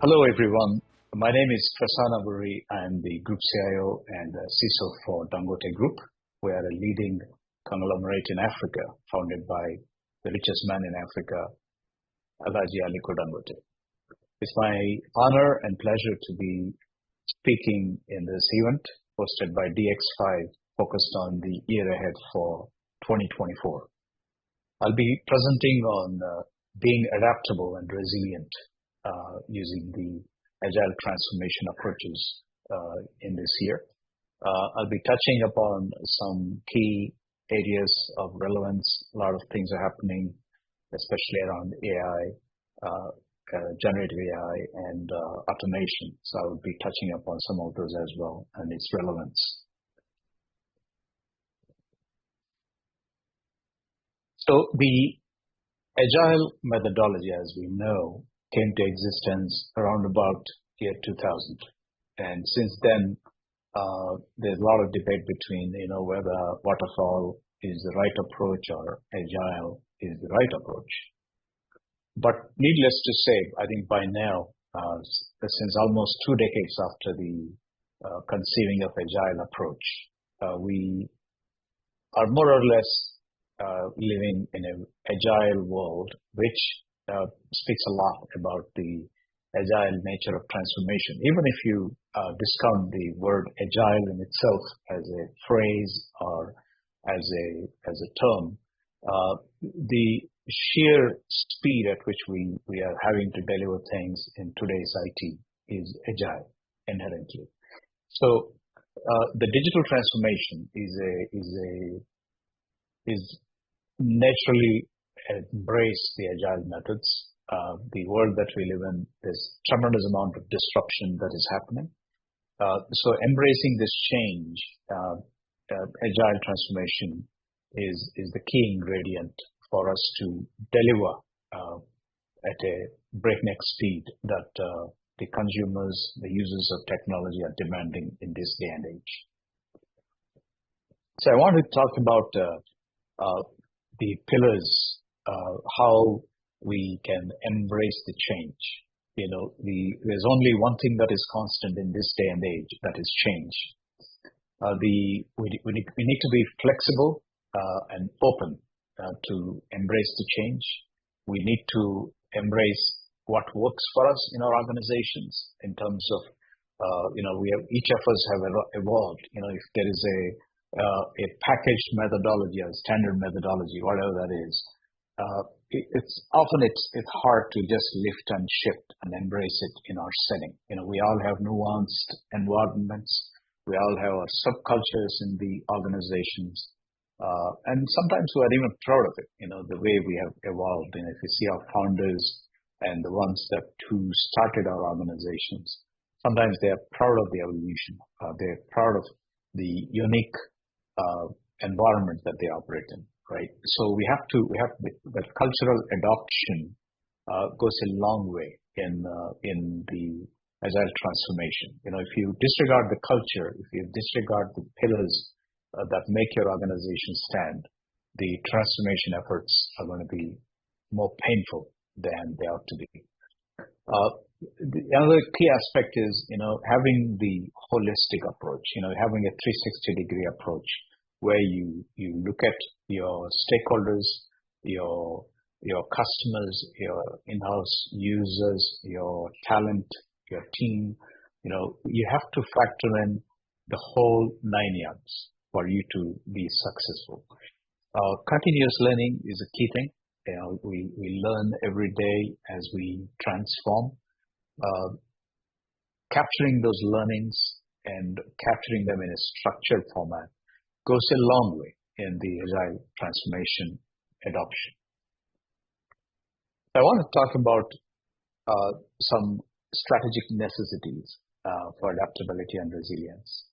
Hello, everyone. My name is Prasanna Burri. I'm the Group CIO and CISO for Dangote Group. We are a leading conglomerate in Africa, founded by the richest man in Africa, Alhaji Aliko Dangote. It's my honor and pleasure to be speaking in this event hosted by DX5, focused on the year ahead for 2024. I'll be presenting on being adaptable and resilient using the Agile transformation approaches in this year. I'll be touching upon some key areas of relevance. A lot of things are happening, especially around AI, generative AI, and automation. So I will be touching upon some of those as well and its relevance. So the Agile methodology, as we know, came to existence around about year 2000. And since then, there's a lot of debate between, whether waterfall is the right approach or Agile is the right approach. But needless to say, I think by now, since almost 2 decades after the conceiving of Agile approach, we are more or less living in an Agile world, which speaks a lot about the Agile nature of transformation. Even if you discount the word Agile in itself as a phrase or as a term, the sheer speed at which we are having to deliver things in today's IT is Agile inherently. So the digital transformation is naturally embrace the Agile methods. The world that we live in, there's tremendous amount of disruption that is happening. So embracing this change, Agile transformation is the key ingredient for us to deliver at a breakneck speed that the consumers, the users of technology are demanding in this day and age. So I want to talk about the pillars, how we can embrace the change. There's only one thing that is constant in this day and age, that is change. We need to be flexible and open to embrace the change. We need to embrace what works for us in our organizations in terms of, each of us have evolved. If there is a packaged methodology, a standard methodology, whatever that is, it's hard to just lift and shift and embrace it in our setting. We all have nuanced environments. We all have our subcultures in the organizations. And sometimes we are even proud of it, the way we have evolved. And if you see our founders and the ones who started our organizations, sometimes they are proud of the evolution. They're proud of the unique environment that they operate in, right? So we have that cultural adoption goes a long way in the Agile transformation. If you disregard the culture, if you disregard the pillars that make your organization stand, the transformation efforts are going to be more painful than they ought to be. The other key aspect is, having the holistic approach, having a 360-degree approach where you look at your stakeholders, your customers, your in-house users, your talent, your team. You have to factor in the whole 9 yards for you to be successful. Continuous learning is a key thing. We learn every day as we transform. Capturing those learnings and capturing them in a structured format goes a long way in the Agile transformation adoption. I want to talk about some strategic necessities for adaptability and resilience,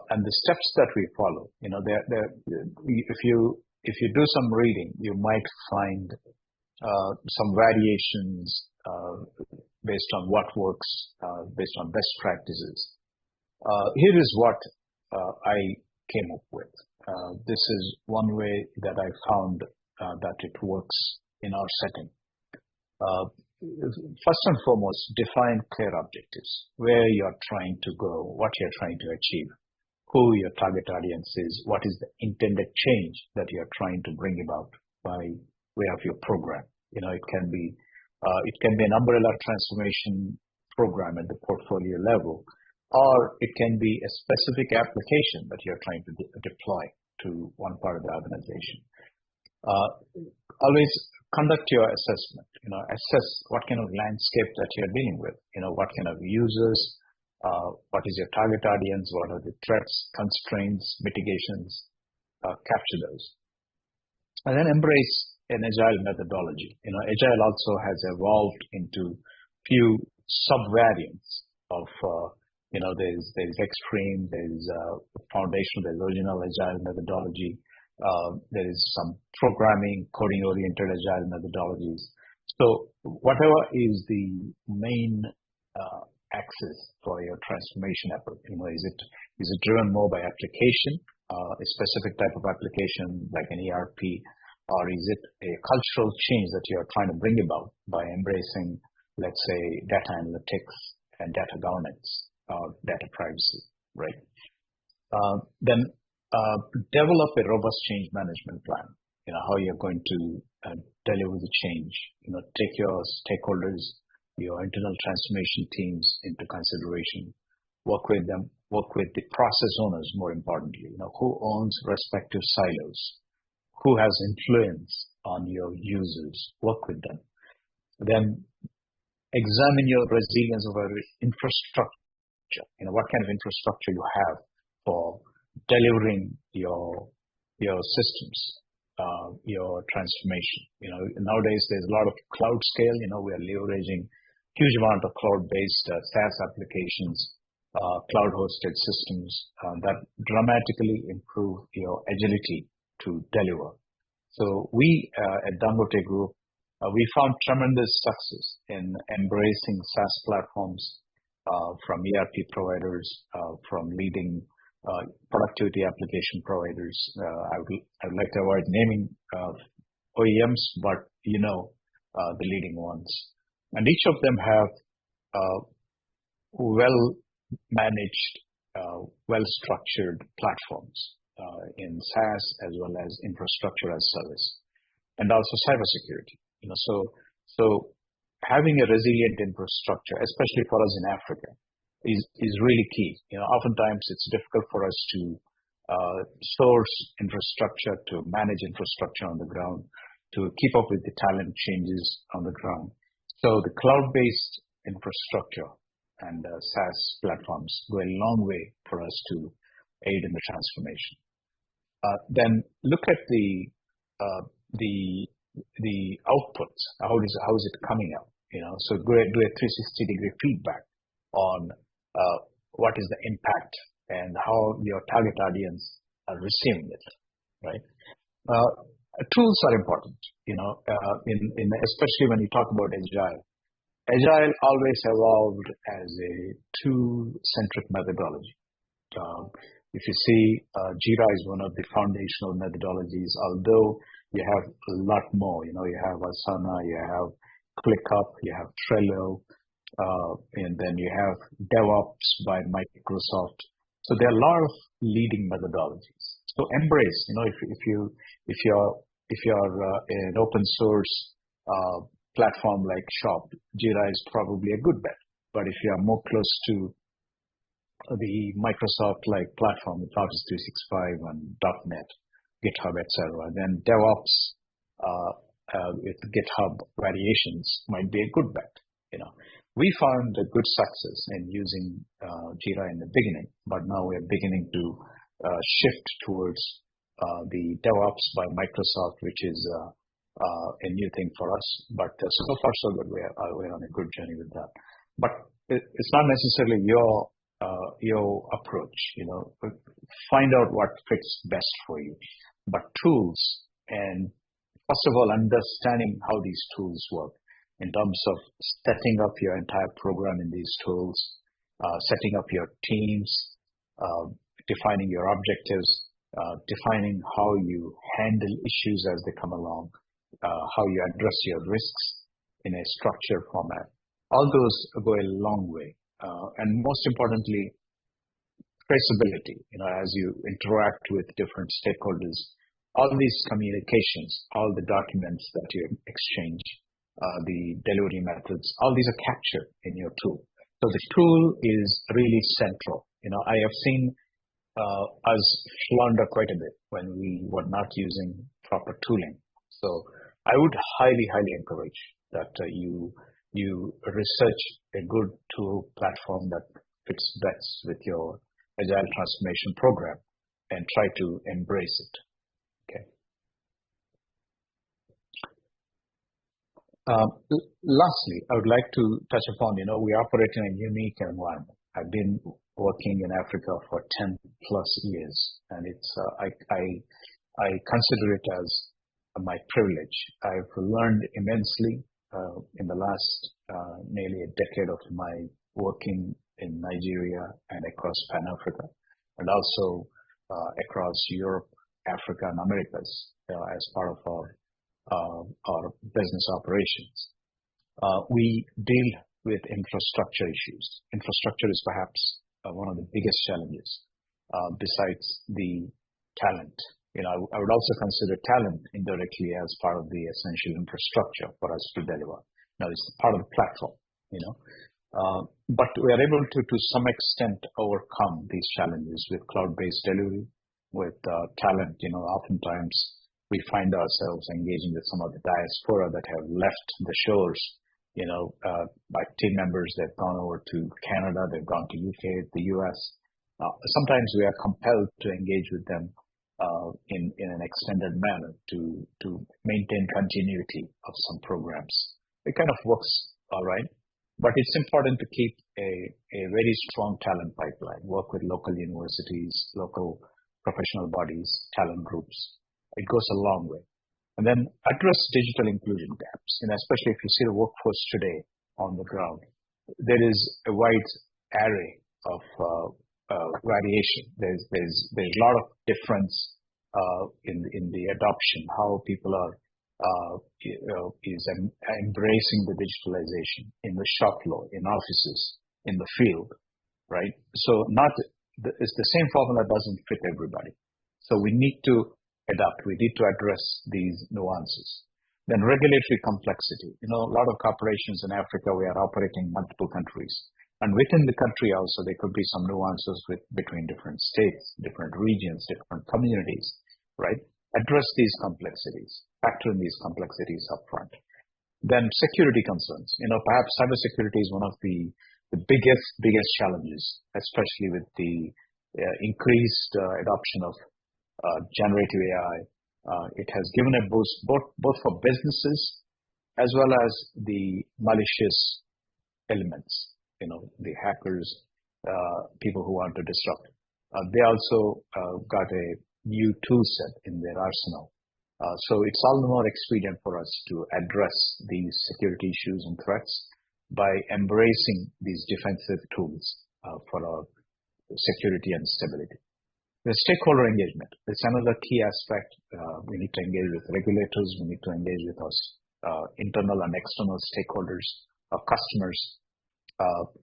and the steps that we follow. If you do some reading, you might find some variations based on what works, based on best practices. Here is what I came up with. This is one way that I found that it works in our setting. first and foremost, define clear objectives, where you're trying to go, what you're trying to achieve, who your target audience is, what is the intended change that you're trying to bring about by way of your program. It can be an umbrella transformation program at the portfolio level, or it can be a specific application that you're trying to deploy to one part of the organization. Always conduct your assessment. Assess what kind of landscape that you're dealing with. What kind of users, what is your target audience, what are the threats, constraints, mitigations, capture those. And then embrace an agile methodology. Agile also has evolved into few sub-variants of, there's extreme, there's foundational, there's original agile methodology. There is some programming, coding-oriented agile methodologies. So whatever is the main axis for your transformation effort, is it driven more by application, a specific type of application like an ERP, or is it a cultural change that you are trying to bring about by embracing, let's say, data analytics and data governance or data privacy, right? Then develop a robust change management plan. How you're going to deliver the change. Take your stakeholders, your internal transformation teams into consideration. Work with them. Work with the process owners, more importantly. Who owns respective silos? Who has influence on your users? Work with them. Then examine your resilience of our infrastructure. What kind of infrastructure you have for delivering your systems, your transformation. Nowadays there's a lot of cloud scale. We are leveraging huge amount of cloud-based SaaS applications, cloud-hosted systems that dramatically improve your agility to deliver. So we at Dangote Group, we found tremendous success in embracing SaaS platforms from ERP providers, from leading productivity application providers. I would like to avoid naming OEMs, but the leading ones. And each of them have well managed, well structured platforms in SaaS as well as infrastructure as service, and also cybersecurity. So having a resilient infrastructure, especially for us in Africa, is really key. Oftentimes it's difficult for us to source infrastructure, to manage infrastructure on the ground, to keep up with the talent changes on the ground. So the cloud-based infrastructure and SaaS platforms go a long way for us to aid in the transformation. Then look at the outputs. How is it coming out? So do a 360-degree feedback on what is the impact and how your target audience are receiving it, right? Tools are important, especially when you talk about Agile. Agile always evolved as a tool-centric methodology. If you see, Jira is one of the foundational methodologies, although you have a lot more. You have Asana, you have ClickUp, you have Trello, and then you have DevOps by Microsoft. So there are a lot of leading methodologies. So embrace, if you're an open source platform like Shop, Jira is probably a good bet. But if you are more close to the Microsoft-like platform with Office 365 and .NET, GitHub, etc., then DevOps with GitHub variations might be a good bet. We found a good success in using Jira in the beginning, but now we're beginning to shift towards the DevOps by Microsoft, which is a new thing for us. But so far so good. We're on a good journey with that. But it's not necessarily your approach. Find out what fits best for you. But tools, and first of all, understanding how these tools work in terms of setting up your entire program in these tools, setting up your teams, defining your objectives, defining how you handle issues as they come along, how you address your risks, in a structured format. All those go a long way. And most importantly, traceability, as you interact with different stakeholders, all these communications, all the documents that you exchange, the delivery methods, all these are captured in your tool. So the tool is really central. I have seen us flounder quite a bit when we were not using proper tooling. So I would highly, highly encourage that you research a good tool platform that fits best with your Agile transformation program and try to embrace it. Okay. Lastly, I would like to touch upon, we operate in a unique environment. I've been working in Africa for 10 plus years, and it's I consider it as my privilege. I've learned immensely in the last nearly a decade of my working in Nigeria and across Pan-Africa, and also across Europe, Africa, and Americas as part of our business operations. We deal with infrastructure issues. Infrastructure is perhaps one of the biggest challenges besides the talent. I would also consider talent indirectly as part of the essential infrastructure for us to deliver. Now, it's part of the platform, but we are able to some extent overcome these challenges with cloud-based delivery, with talent. Oftentimes we find ourselves engaging with some of the diaspora that have left the shores. Like team members, they've gone over to Canada, they've gone to UK, the US. Sometimes we are compelled to engage with them in an extended manner to maintain continuity of some programs. It kind of works all right, but it's important to keep a very strong talent pipeline, work with local universities, local professional bodies, talent groups. It goes a long way. And then address digital inclusion gaps, especially if you see the workforce today on the ground. There is a wide array of variation. There's a lot of difference in the adoption, how people are embracing the digitalization in the shop floor, in offices, in the field, right? So it's the same formula doesn't fit everybody. So we need to adapt. We need to address these nuances. Then regulatory complexity. A lot of corporations in Africa, we are operating in multiple countries. And within the country also, there could be some nuances between different states, different regions, different communities, right? Address these complexities, factor in these complexities upfront. Then security concerns. Perhaps cybersecurity is one of the biggest challenges, especially with the increased adoption of generative AI. It has given a boost both for businesses as well as the malicious elements, the hackers, people who want to disrupt. They also got a new tool set in their arsenal. So it's all the more expedient for us to address these security issues and threats by embracing these defensive tools for our security and stability. The stakeholder engagement is another key aspect. We need to engage with regulators. We need to engage with our internal and external stakeholders, our customers.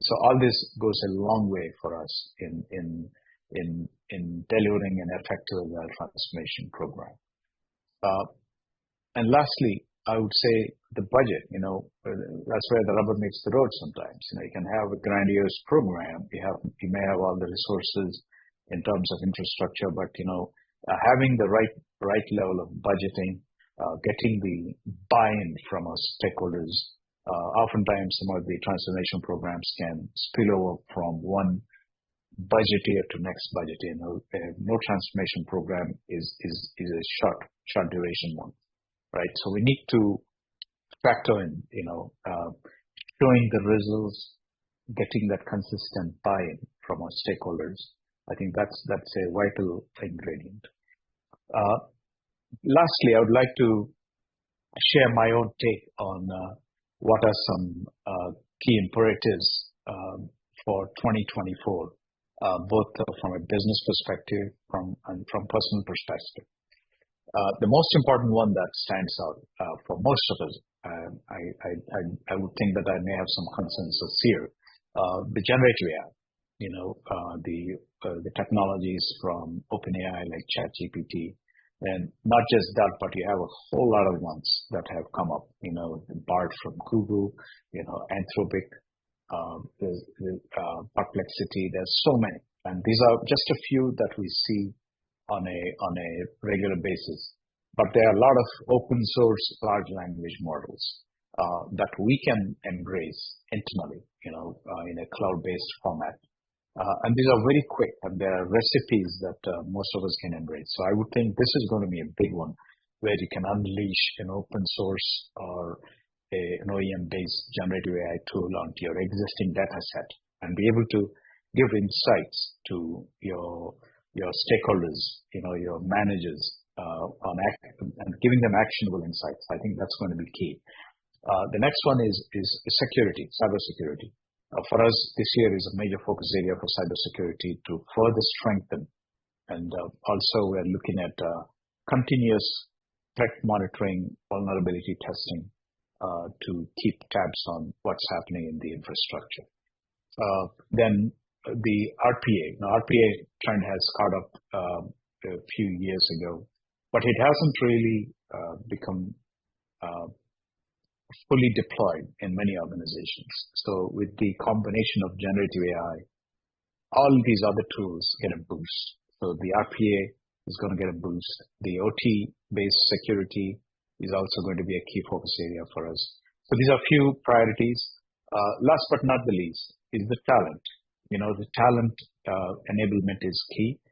So all this goes a long way for us in delivering an effective transformation program. And lastly, I would say the budget. That's where the rubber meets the road. Sometimes you can have a grandiose program. You may have all the resources in terms of infrastructure, but having the right level of budgeting, getting the buy-in from our stakeholders. Oftentimes, some of the transformation programs can spill over from one budget year to next budget year. No transformation program is a short duration one, right? So we need to factor in, showing the results, getting that consistent buy-in from our stakeholders. I think that's a vital ingredient. Lastly, I would like to share my own take on what are some key imperatives for 2024, both from a business perspective and from personal perspective. The most important one that stands out for most of us I would think that I may have some consensus here. The generative AI, the technologies from OpenAI like ChatGPT, and not just that, but you have a whole lot of ones that have come up. BART from Google, Anthropic, Perplexity. There's so many, and these are just a few that we see on a regular basis. But there are a lot of open source large language models that we can embrace internally, in a cloud-based format. And these are very quick, and there are recipes that most of us can embrace. So I would think this is going to be a big one, where you can unleash an open source or an OEM-based generative AI tool onto your existing data set and be able to give insights to your stakeholders, your managers, and giving them actionable insights. I think that's going to be key. The next one is security, cybersecurity. For us, this year is a major focus area for cybersecurity to further strengthen. And also we're looking at continuous threat monitoring, vulnerability testing to keep tabs on what's happening in the infrastructure. Then the RPA. Now, RPA trend has caught up a few years ago, but it hasn't really become fully deployed in many organizations. So with the combination of generative AI, all these other tools get a boost. So the RPA is going to get a boost. The OT-based security is also going to be a key focus area for us. So these are few priorities. Last but not the least is the talent. The talent enablement is key.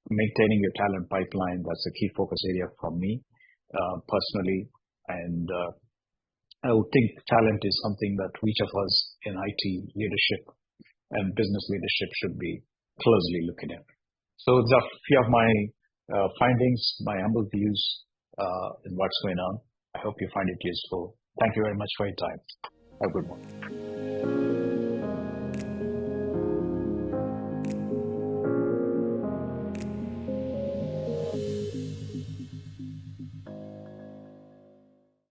Maintaining your talent pipeline, that's a key focus area for me personally. And I would think talent is something that each of us in IT leadership and business leadership should be closely looking at. So these are a few of my findings, my humble views in what's going on. I hope you find it useful. Thank you very much for your time. Have a good one.